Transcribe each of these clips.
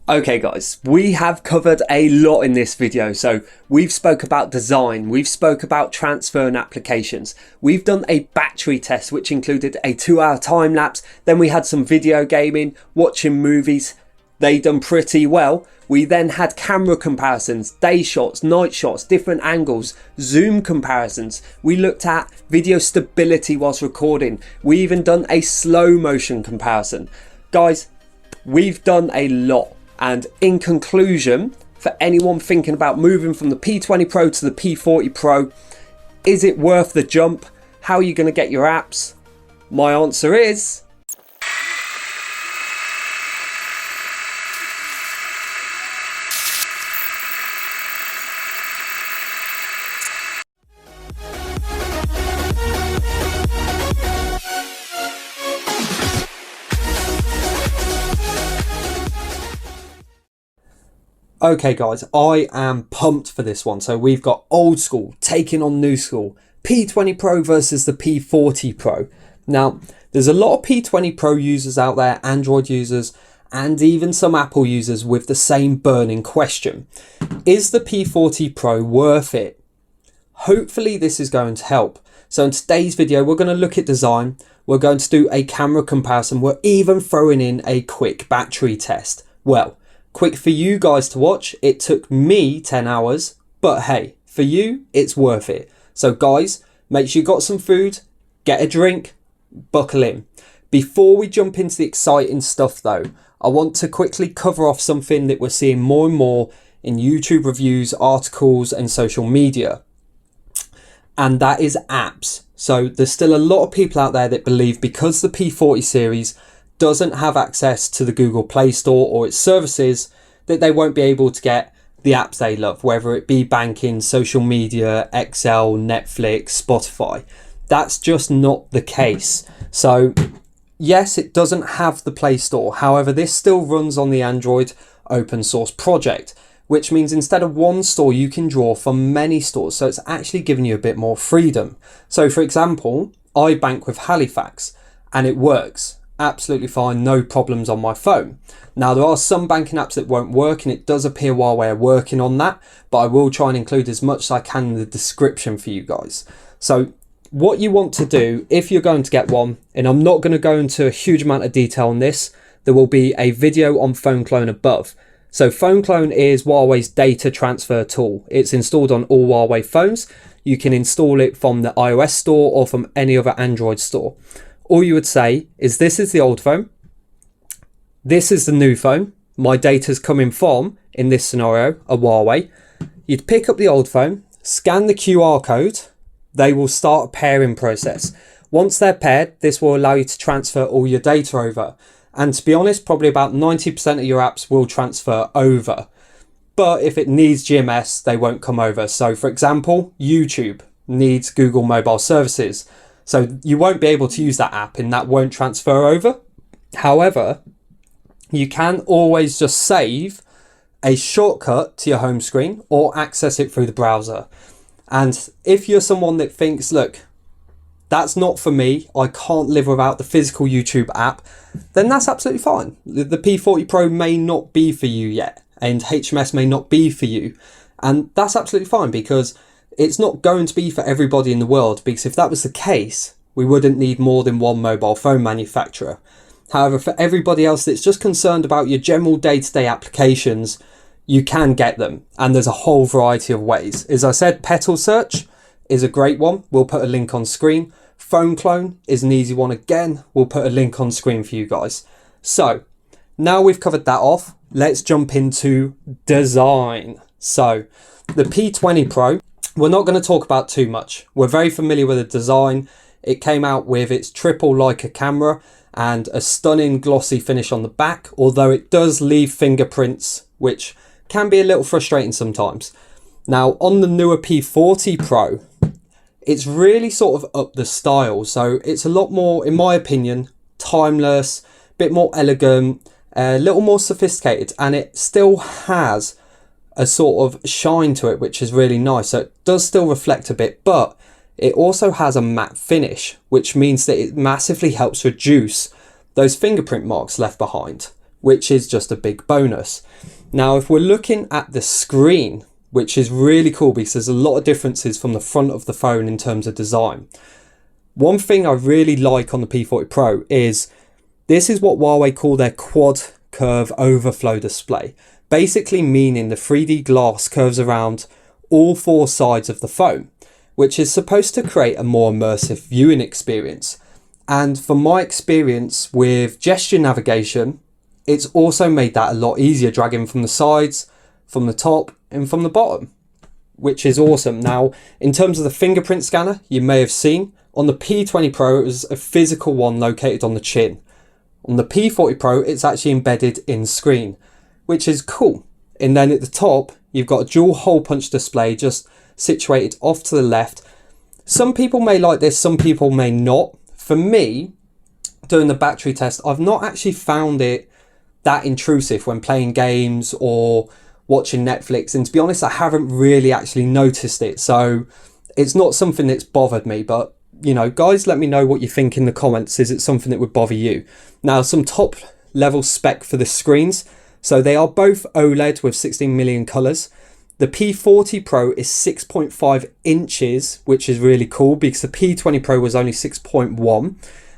Okay guys, we have covered a lot in this video. So we've spoke about design, we've spoke about transfer and applications, we've done a battery test which included a 2-hour time lapse, then we had some video gaming, watching movies, they done pretty well. We then had camera comparisons, day shots, night shots, different angles, zoom comparisons. We looked at video stability whilst recording. We even done a slow motion comparison. Guys, we've done a lot. And in conclusion, for anyone thinking about moving from the P20 Pro to the P40 Pro, is it worth the jump? How are you going to get your apps? My answer is... Okay guys, I am pumped for this one. So we've got old school taking on new school. P20 Pro versus the P40 Pro. Now, there's a lot of P20 Pro users out there, Android users, and even some Apple users with the same burning question. Is the P40 Pro worth it? Hopefully this is going to help. So in today's video, we're going to look at design. We're going to do a camera comparison. We're even throwing in a quick battery test. Well, quick for you guys to watch. It took me 10 hours, but hey, for you, it's worth it. So guys, make sure you got some food, get a drink, buckle in. Before we jump into the exciting stuff though, I want to quickly cover off something that we're seeing more and more in YouTube reviews, articles, and social media. And that is apps. So there's still a lot of people out there that believe because the P40 series doesn't have access to the Google Play Store or its services, that they won't be able to get the apps they love, whether it be banking, social media, Excel, Netflix, Spotify. That's just not the case. So yes, it doesn't have the Play Store. However, this still runs on the Android open source project, which means instead of one store, you can draw from many stores. So it's actually giving you a bit more freedom. So for example, I bank with Halifax and it works absolutely fine, no problems on my phone. Now there are some banking apps that won't work, and it does appear HUAWEI are working on that, but I will try and include as much as I can in the description for you guys. So what you want to do if you're going to get one, and I'm not going to go into a huge amount of detail on this, there will be a video on Phone Clone above. So Phone Clone is HUAWEI's data transfer tool. It's installed on all HUAWEI phones. You can install it from the iOS store or from any other Android store. All you would say is, this is the old phone, this is the new phone, my data's coming from, in this scenario, a HUAWEI. You'd pick up the old phone, scan the QR code, they will start a pairing process. Once they're paired, this will allow you to transfer all your data over. And to be honest, probably about 90% of your apps will transfer over. But if it needs GMS, they won't come over. So for example, YouTube needs Google Mobile Services. So you won't be able to use that app and that won't transfer over. However, you can always just save a shortcut to your home screen or access it through the browser. And if you're someone that thinks, look, that's not for me, I can't live without the physical YouTube app, then that's absolutely fine. The P40 Pro may not be for you yet, and HMS may not be for you. And that's absolutely fine, because it's not going to be for everybody in the world, because if that was the case, we wouldn't need more than one mobile phone manufacturer. However, for everybody else that's just concerned about your general day-to-day applications, you can get them. And there's a whole variety of ways. As I said, Petal Search is a great one. We'll put a link on screen. Phone Clone is an easy one again. We'll put a link on screen for you guys. So now we've covered that off, let's jump into design. So the P20 Pro, we're not going to talk about too much. We're very familiar with the design. It came out with its triple Leica camera and a stunning glossy finish on the back, although it does leave fingerprints, which can be a little frustrating sometimes. Now on the newer P40 Pro, it's really sort of up the style. So it's a lot more, in my opinion, timeless, a bit more elegant, a little more sophisticated, and it still has a sort of shine to it, which is really nice. So it does still reflect a bit, but it also has a matte finish, which means that it massively helps reduce those fingerprint marks left behind. which is just a big bonus. Now, if we're looking at the screen, which is really cool because there's a lot of differences from the front of the phone in terms of design. One thing I really like on the P40 Pro is this is what Huawei call their quad curve overflow display, basically meaning the 3D glass curves around all four sides of the phone, which is supposed to create a more immersive viewing experience. And from my experience with gesture navigation, it's also made that a lot easier, dragging from the sides, from the top and from the bottom, which is awesome. Now, in terms of the fingerprint scanner, you may have seen on the P20 Pro, it was a physical one located on the chin. On the P40 Pro, it's actually embedded in screen, which is cool. And then at the top, you've got a dual hole punch display just situated off to the left. Some people may like this, some people may not. For me, doing the battery test, I've not actually found it that intrusive when playing games or watching Netflix, and to be honest, I haven't really actually noticed it, so it's not something that's bothered me. But you know, guys, let me know what you think in the comments. Is it something that would bother you? Now, some top level spec for the screens. So they are both OLED with 16 million colors. The P40 Pro is 6.5 inches, which is really cool because the P20 Pro was only 6.1,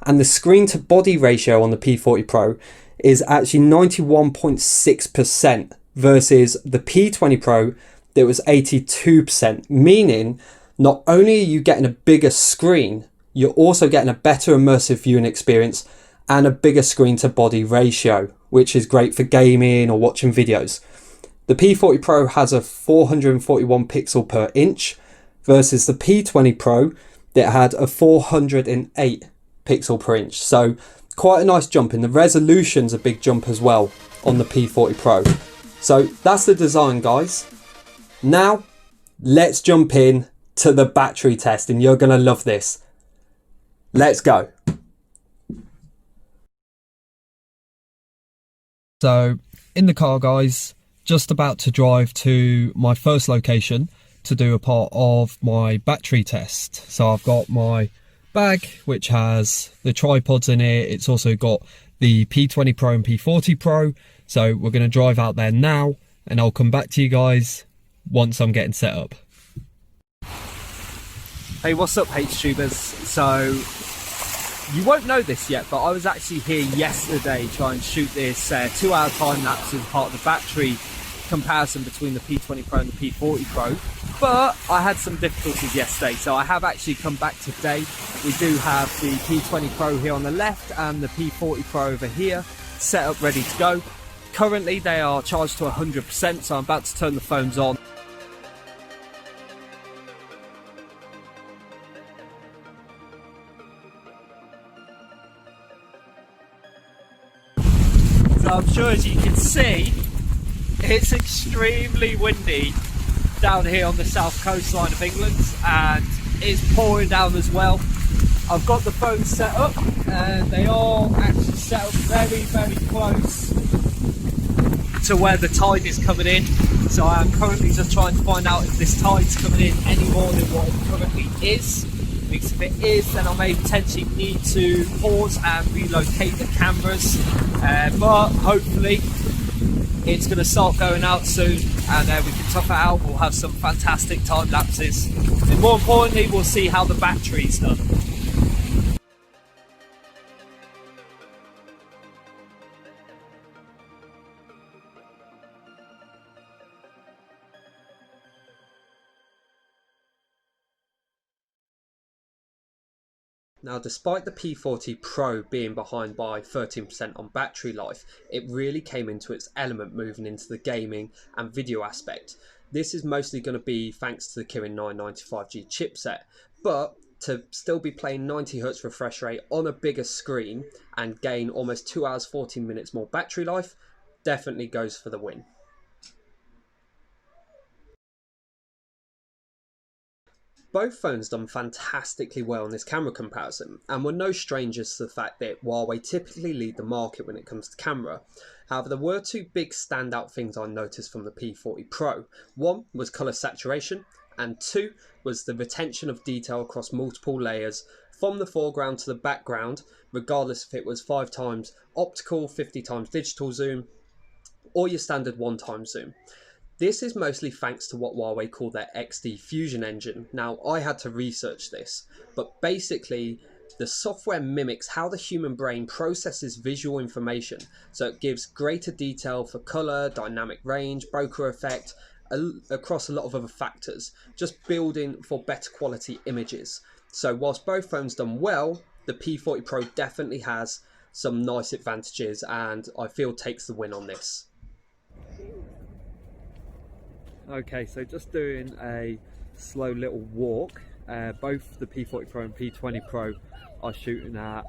and the screen to body ratio on the P40 Pro is actually 91.6% versus the P20 Pro that was 82%, meaning not only are you getting a bigger screen, you're also getting a better immersive viewing experience and a bigger screen to body ratio, which is great for gaming or watching videos. The P40 Pro has a 441 pixel per inch versus the P20 Pro that had a 408 pixel per inch. So quite a nice jump, and the resolution's a big jump as well on the P40 Pro. So that's the design, guys. Now let's jump in to the battery test, and you're gonna love this. Let's go. So in the car, guys, just about to drive to my first location to do a part of my battery test. So I've got my bag, which has the tripods in it. It's also got the P20 Pro and P40 Pro. So we're going to drive out there now, and I'll come back to you guys once I'm getting set up. Hey, what's up, HTubers? So you won't know this yet, but I was actually here yesterday trying to shoot this 2-hour time lapse as part of the battery comparison between the P20 Pro and the P40 Pro, but I had some difficulties yesterday, so I have actually come back today. We do have the P20 Pro here on the left and the P40 Pro over here set up ready to go. Currently they are charged to 100%, so I'm about to turn the phones on. So I'm sure, as you can see, it's extremely windy down here on the south coastline of England, and it's pouring down as well. I've got the phones set up, and they are actually set up very, very close to where the tide is coming in. So I am currently just trying to find out if this tide's coming in any more than what it currently is. Because if it is, then I may potentially need to pause and relocate the cameras. But hopefully it's going to start going out soon, and we can tough it out. We'll have some fantastic time lapses, and more importantly, we'll see how the battery's done. Now, despite the P40 Pro being behind by 13% on battery life, it really came into its element moving into the gaming and video aspect. This is mostly going to be thanks to the Kirin 995G chipset, but to still be playing 90Hz refresh rate on a bigger screen and gain almost 2 hours 14 minutes more battery life definitely goes for the win. Both phones done fantastically well in this camera comparison, and were no strangers to the fact that Huawei typically lead the market when it comes to camera. However, there were two big standout things I noticed from the P40 Pro. One was colour saturation, and two was the retention of detail across multiple layers from the foreground to the background, regardless if it was 5 times optical, 50 times digital zoom, or your standard 1 time zoom. This is mostly thanks to what HUAWEI call their XD Fusion engine. Now, I had to research this, but basically the software mimics how the human brain processes visual information. So it gives greater detail for color, dynamic range, bokeh effect, across a lot of other factors, just building for better quality images. So whilst both phones done well, the P40 Pro definitely has some nice advantages and I feel takes the win on this. Okay, so just doing a slow little walk. Both the P40 Pro and P20 Pro are shooting at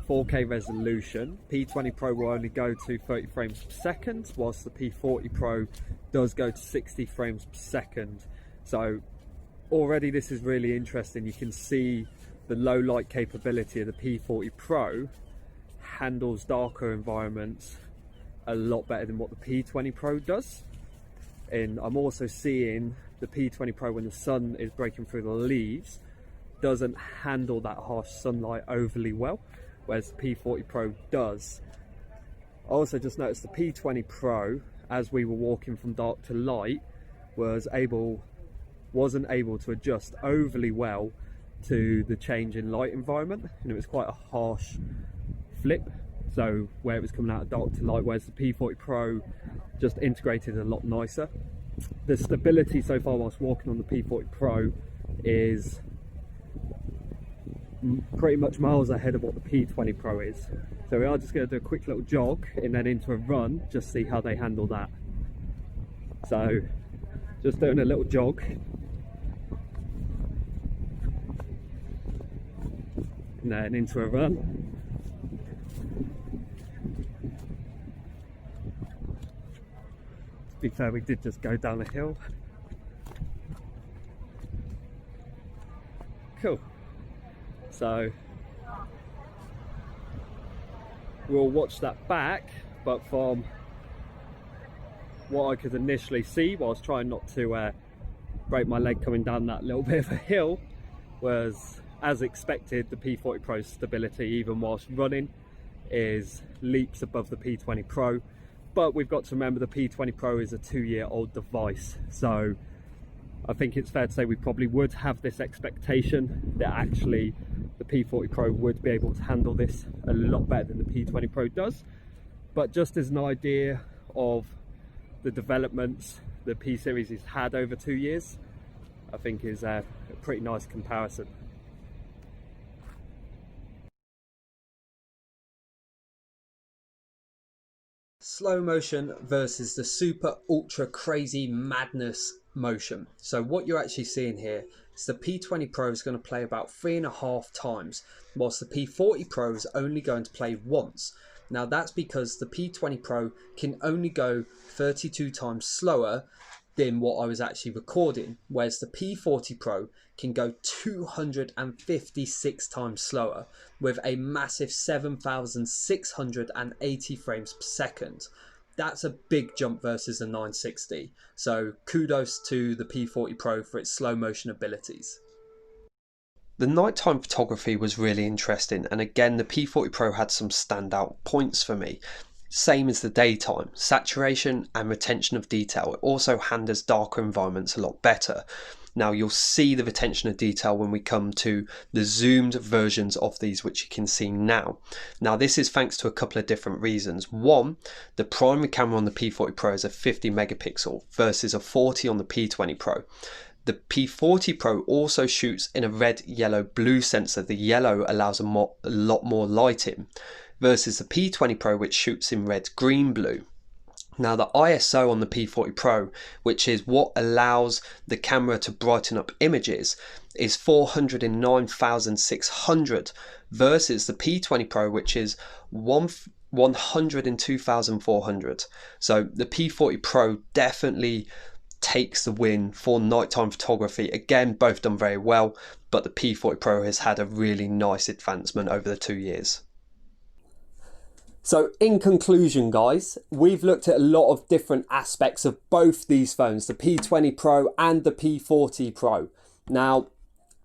4K resolution. P20 Pro will only go to 30 frames per second, whilst the P40 Pro does go to 60 frames per second. So already this is really interesting. You can see the low light capability of the P40 Pro handles darker environments a lot better than what the P20 Pro does. And I'm also seeing the P20 Pro, when the sun is breaking through the leaves, doesn't handle that harsh sunlight overly well, whereas the P40 Pro does. I also just noticed the P20 Pro, as we were walking from dark to light, wasn't able to adjust overly well to the change in light environment, and it was quite a harsh flip. So where it was coming out of dark to light, whereas the P40 Pro just integrated a lot nicer. The stability so far whilst walking on the P40 Pro is pretty much miles ahead of what the P20 Pro is. So we are just going to do a quick little jog and then into a run, just see how they handle that. So just doing a little jog. And then into a run. To be fair, we did just go down a hill. Cool. So we'll watch that back, but from what I could initially see, whilst trying not to break my leg coming down that little bit of a hill, was, as expected, the P40 Pro's stability, even whilst running, is leaps above the P20 Pro. But we've got to remember the P20 Pro is a 2-year-old device, so I think it's fair to say we probably would have this expectation that actually the P40 Pro would be able to handle this a lot better than the P20 Pro does. But just as an idea of the developments the P series has had over 2 years, I think is a pretty nice comparison. Slow motion versus the super ultra crazy madness motion. So what you're actually seeing here is the P20 Pro is going to play about 3.5 times, whilst the P40 Pro is only going to play once. Now that's because the P20 Pro can only go 32 times slower than what I was actually recording, whereas the P40 Pro can go 256 times slower with a massive 7,680 frames per second. That's a big jump versus the 960. So kudos to the P40 Pro for its slow motion abilities. The nighttime photography was really interesting, and again the P40 Pro had some standout points for me. Same as the daytime, saturation and retention of detail. It also handles darker environments a lot better. Now you'll see the retention of detail when we come to the zoomed versions of these, which you can see now. Now this is thanks to a couple of different reasons. One, the primary camera on the P40 Pro is a 50 megapixel versus a 40 on the P20 Pro. The P40 Pro also shoots in a red, yellow, blue sensor. The yellow allows a lot more lighting, versus the P20 Pro, which shoots in red, green, blue. Now the ISO on the P40 Pro, which is what allows the camera to brighten up images, is 409,600 versus the P20 Pro, which is 102,400. So the P40 Pro definitely takes the win for nighttime photography. Again, both done very well, but the P40 Pro has had a really nice advancement over the 2 years. So in conclusion, guys, we've looked at a lot of different aspects of both these phones, the P20 Pro and the P40 Pro. Now,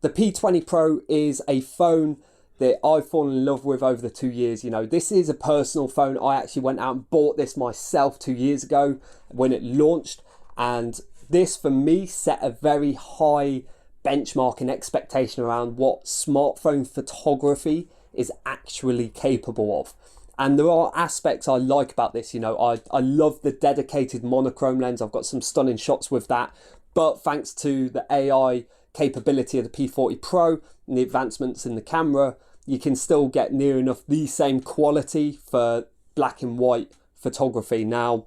The P20 Pro is a phone that I've fallen in love with over the 2 years. You know, this is a personal phone. I actually went out and bought this myself 2 years ago when it launched, and this for me set a very high benchmark and expectation around what smartphone photography is actually capable of. And there are aspects I like about this. You know, I love the dedicated monochrome lens. I've got some stunning shots with that, but thanks to the AI capability of the P40 Pro and the advancements in the camera, you can still get near enough the same quality for black and white photography. Now,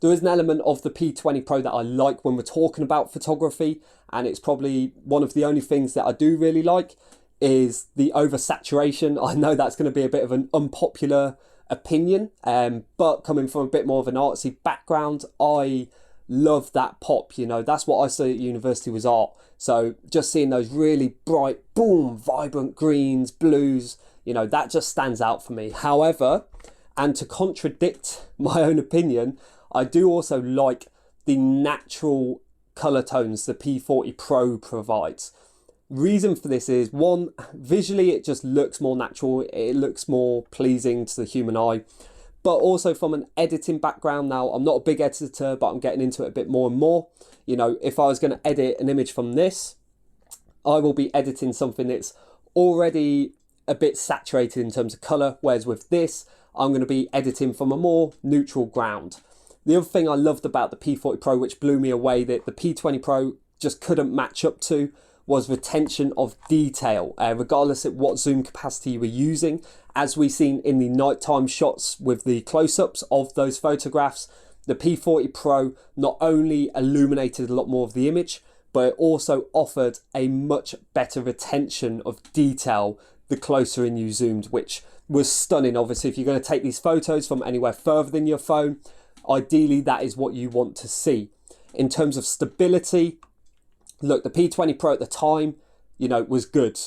there is an element of the P20 Pro that I like when we're talking about photography, and it's probably one of the only things that I do really like is the oversaturation. I know that's going to be a bit of an unpopular opinion, but coming from a bit more of an artsy background, I love that pop. You know, that's what I studied at university was art. So just seeing those really bright, boom, vibrant greens, blues, you know, that just stands out for me. However, and to contradict my own opinion, I do also like the natural color tones the P40 Pro provides. Reason for this is, one, visually it just looks more natural, it looks more pleasing to the human eye, but also from an editing background. Now, I'm not a big editor, but I'm getting into it a bit more and more. You know, if I was going to edit an image from this, I will be editing something that's already a bit saturated in terms of color, whereas with this, I'm going to be editing from a more neutral ground. The other thing I loved about the P40 Pro, which blew me away, that the P20 Pro just couldn't match up to, was retention of detail, regardless of what zoom capacity you were using. As we've seen in the nighttime shots with the close-ups of those photographs, the P40 Pro not only illuminated a lot more of the image, but it also offered a much better retention of detail the closer in you zoomed, which was stunning. Obviously, if you're going to take these photos from anywhere further than your phone, ideally that is what you want to see. In terms of stability, look, the P20 Pro at the time, you know, was good.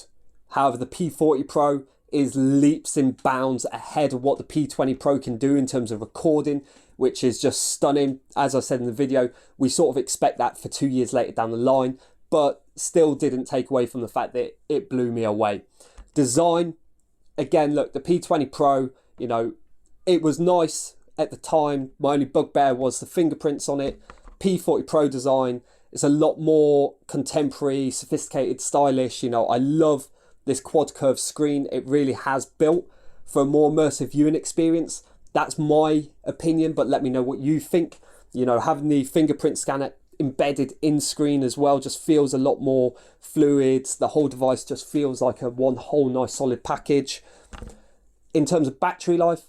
However, the P40 Pro is leaps and bounds ahead of what the P20 Pro can do in terms of recording, which is just stunning. As I said in the video, we sort of expect that for 2 years later down the line, but still didn't take away from the fact that it blew me away. Design, again, look, the P20 Pro, you know, it was nice at the time. My only bugbear was the fingerprints on it. P40 Pro design, it's a lot more contemporary, sophisticated, stylish. You know, I love this quad curve screen. It really has built for a more immersive viewing experience. That's my opinion, but let me know what you think. You know, having the fingerprint scanner embedded in screen as well just feels a lot more fluid. The whole device just feels like a one whole nice solid package. In terms of battery life,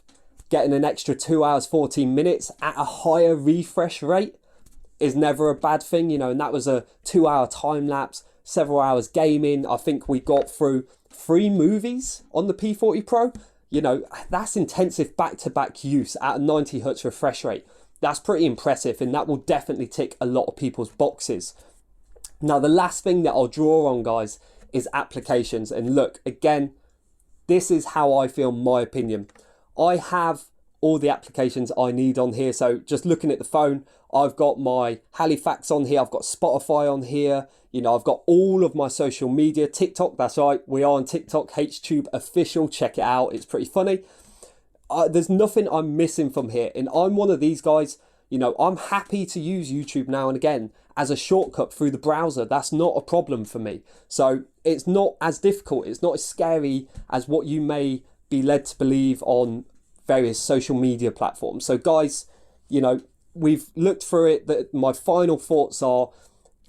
getting an extra 2 hours 14 minutes at a higher refresh rate is never a bad thing, you know, and that was a 2 hour time lapse, several hours gaming. I think we got through 3 movies on the P40 Pro. You know, that's intensive back-to-back use at a 90 Hz refresh rate. That's pretty impressive, and that will definitely tick a lot of people's boxes. Now, the last thing that I'll draw on, guys, is applications. And look, again, this is how I feel, my opinion. I have all the applications I need on here. So just looking at the phone, I've got my Halifax on here. I've got Spotify on here. You know, I've got all of my social media. TikTok, that's right. We are on TikTok, HTube official. Check it out. It's pretty funny. There's nothing I'm missing from here. And I'm one of these guys, you know, I'm happy to use YouTube now and again as a shortcut through the browser. That's not a problem for me. So it's not as difficult. It's not as scary as what you may be led to believe on various social media platforms. So guys, you know, we've looked through it. My final thoughts are,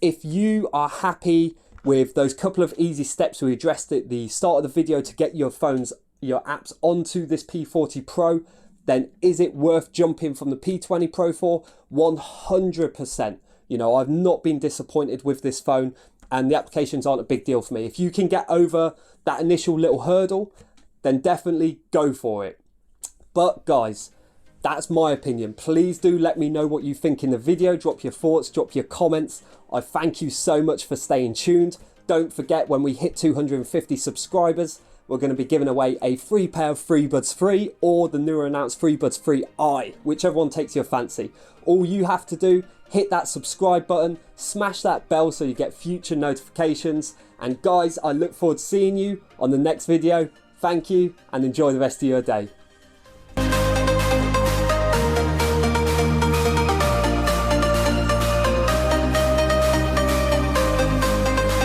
if you are happy with those couple of easy steps we addressed at the start of the video to get your phones, your apps onto this P40 Pro, then is it worth jumping from the P20 Pro for? 100%. You know, I've not been disappointed with this phone, and the applications aren't a big deal for me. If you can get over that initial little hurdle, then definitely go for it. But guys, that's my opinion. Please do let me know what you think in the video. Drop your thoughts, drop your comments. I thank you so much for staying tuned. Don't forget, when we hit 250 subscribers, we're going to be giving away a free pair of FreeBuds 3 or the newer announced FreeBuds 3i, whichever one takes your fancy. All you have to do, hit that subscribe button, smash that bell so you get future notifications. And guys, I look forward to seeing you on the next video. Thank you and enjoy the rest of your day.